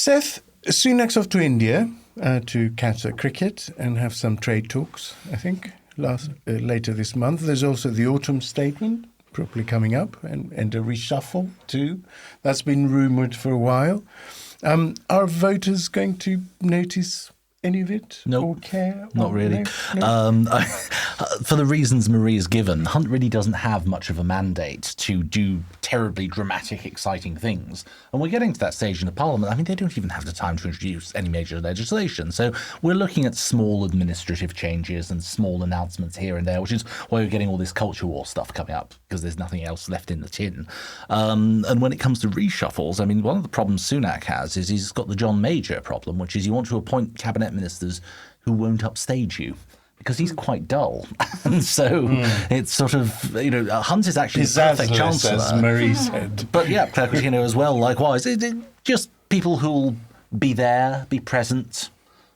Seth, Sunak's off to India to catch the cricket and have some trade talks, I think, later this month. There's also the autumn statement probably coming up and a reshuffle too. That's been rumoured for a while. Are voters going to notice any of it? Nope. Or care? Not really. No? For the reasons Marie's given, Hunt really doesn't have much of a mandate to do terribly dramatic, exciting things. And we're getting to that stage in the Parliament. I mean, they don't even have the time to introduce any major legislation. So we're looking at small administrative changes and small announcements here and there, which is why we're getting all this culture war stuff coming up, because there's nothing else left in the tin. And when it comes to reshuffles, I mean, one of the problems Sunak has is he's got the John Major problem, which is you want to appoint cabinet ministers who won't upstage you, because he's quite dull. And so it's sort of, Hunt is actually the perfect chancellor. As Marie said. But yeah, Claire Coutinho as well, likewise. Just people who'll be there, be present,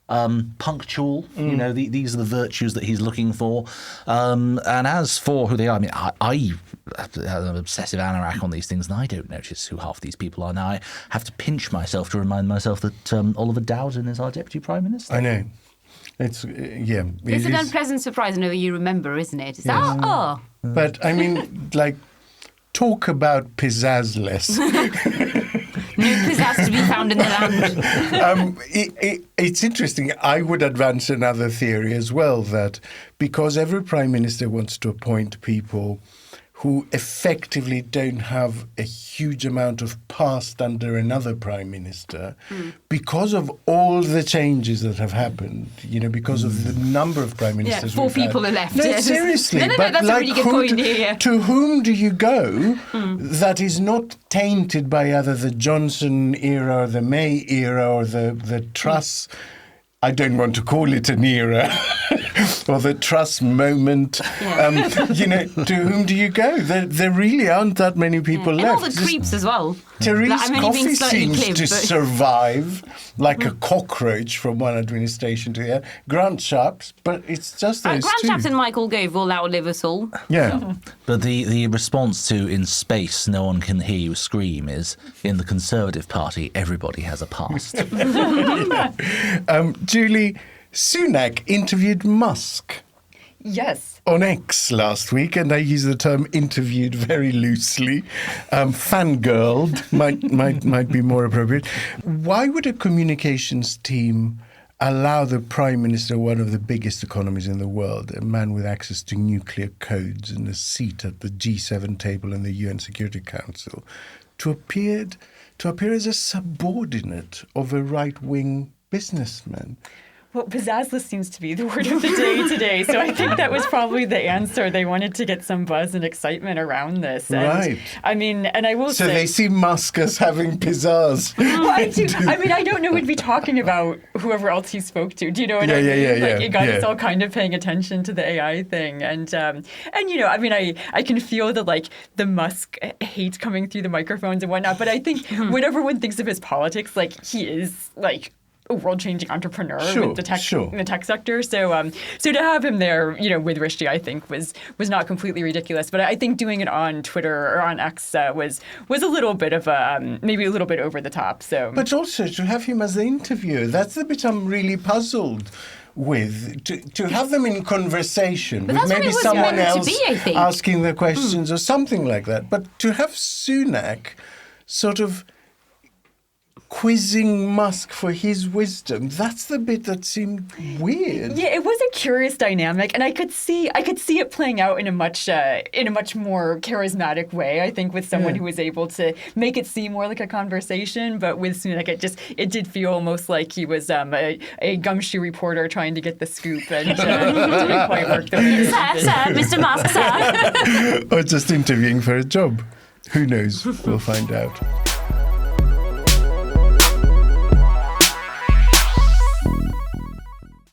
punctual. These are the virtues that he's looking for. And as for who they are, I mean, I have an obsessive anorak on these things, and I don't notice who half these people are now. I have to pinch myself to remind myself that Oliver Dowden is our Deputy Prime Minister. I know. It's, yeah. It's an unpleasant surprise, I know you remember, isn't it? It's But, I mean, talk about pizzazzless. No pizzazz to be found in the land. It's interesting. I would advance another theory as well, that because every Prime Minister wants to appoint people who effectively don't have a huge amount of past under another Prime Minister, because of all the changes that have happened, because of the number of Prime Ministers. Yeah, 4 people are left. No, seriously. No, that's a really good point here. To whom do you go that is not tainted by either the Johnson era or the May era or the Truss? I don't want to call it an era, or the Truss moment. Yeah. To whom do you go? There really aren't that many people left. And all the creeps as well. Therese Coffey seems to survive like a cockroach from one administration to the other. Grant Shapps, but it's just those Grant two. Shapps and Michael Gove will outlive us all. Yeah. But the response to "in space no one can hear you scream" is, in the Conservative Party, everybody has a past. Julie, Sunak interviewed Musk. Yes. On X last week, and I use the term interviewed very loosely. Fangirled might be more appropriate. Why would a communications team allow the Prime Minister of one of the biggest economies in the world, a man with access to nuclear codes and a seat at the G7 table in the UN Security Council, to appear as a subordinate of a right-wing businessman? Well, pizzazzless seems to be the word of the day today, so I think that was probably the answer. They wanted to get some buzz and excitement around this. And, right. I mean, and I will say... So they see Musk as having pizzazz. Well, I do. I mean, I don't know. We'd be talking about whoever else he spoke to. Do you know what I mean? It got us all kind of paying attention to the AI thing. And I mean, I can feel the Musk hate coming through the microphones and whatnot. But I think when everyone thinks of his politics, he is, a world-changing entrepreneur with the in the tech sector. So to have him there, with Rishi, I think was not completely ridiculous. But I think doing it on Twitter or on X was a little bit of maybe a little bit over the top. So, but also to have him as the interviewer, that's the bit I'm really puzzled with. To have them in conversation with maybe someone else asking the questions or something like that. But to have Sunak sort of quizzing Musk for his wisdom, that's the bit that seemed weird. Yeah, it was a curious dynamic, and I could see it playing out in a much more charismatic way, I think, with someone who was able to make it seem more like a conversation. But with Sunak, it did feel almost like he was a gumshoe reporter trying to get the scoop, and didn't quite work the way Sir, Mr. Musk, sir. Or just interviewing for a job. Who knows? We'll find out.